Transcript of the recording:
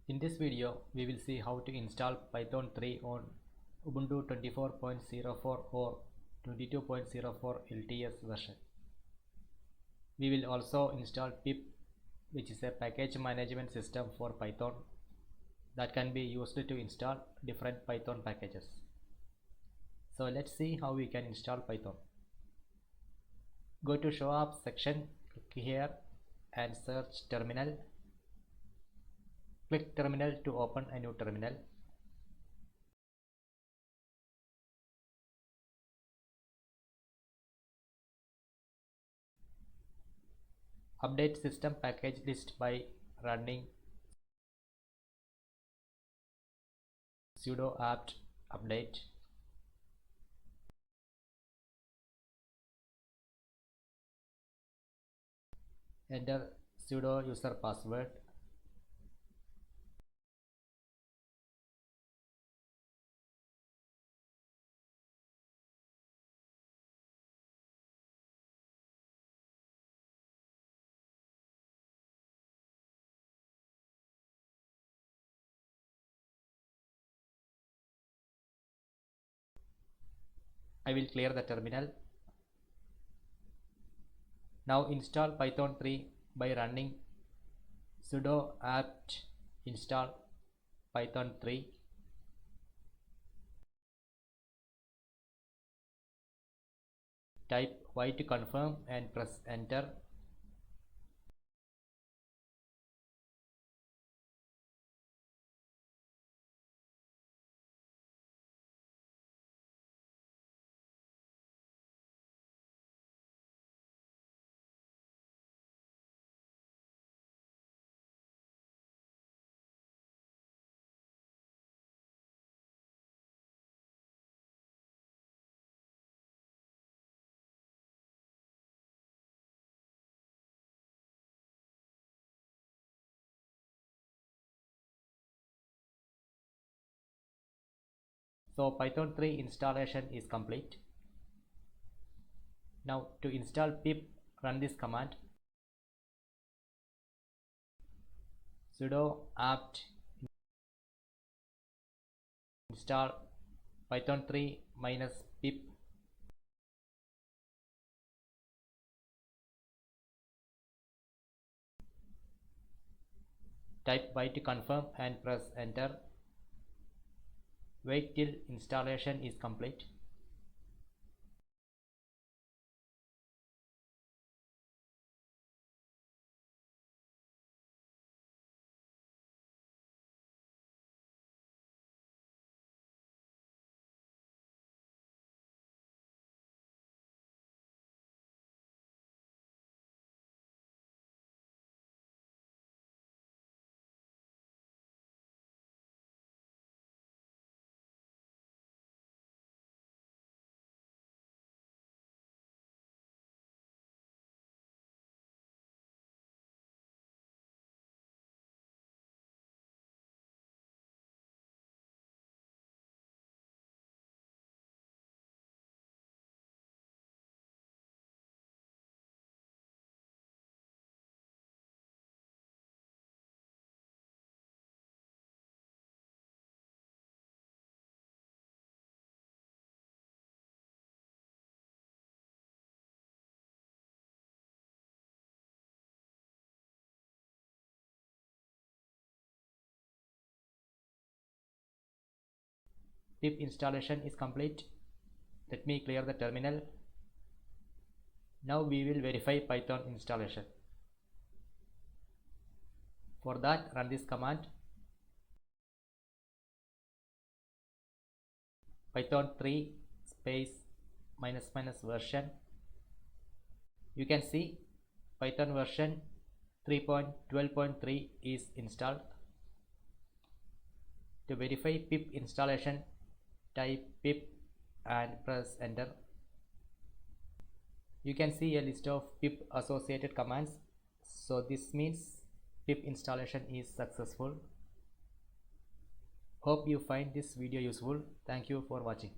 In this video, we will see how to install Python 3 on Ubuntu 24.04 or 22.04 LTS version. We will also install pip, which is a package management system for Python that can be used to install different Python packages. So let's see how we can install Python. Go to show apps section, click here and search terminal. Click terminal to open a new terminal. Update system package list by running sudo apt update. Enter sudo user password. I will clear the terminal. Now install Python 3 by running sudo apt install Python 3. Type Y to confirm and press enter. So Python 3 installation is complete. Now to install pip, run this command sudo apt install Python 3 minus pip. Type Y to confirm and press enter. Wait till installation is complete. Pip installation is complete. Let me clear the terminal. Now we will verify Python installation. For that, run this command Python 3 space minus minus version. You can see Python version 3.12.3 is installed. To verify pip installation, type pip and press enter. You can see a list of pip associated commands. So this means pip installation is successful. Hope you find this video useful. Thank you for watching.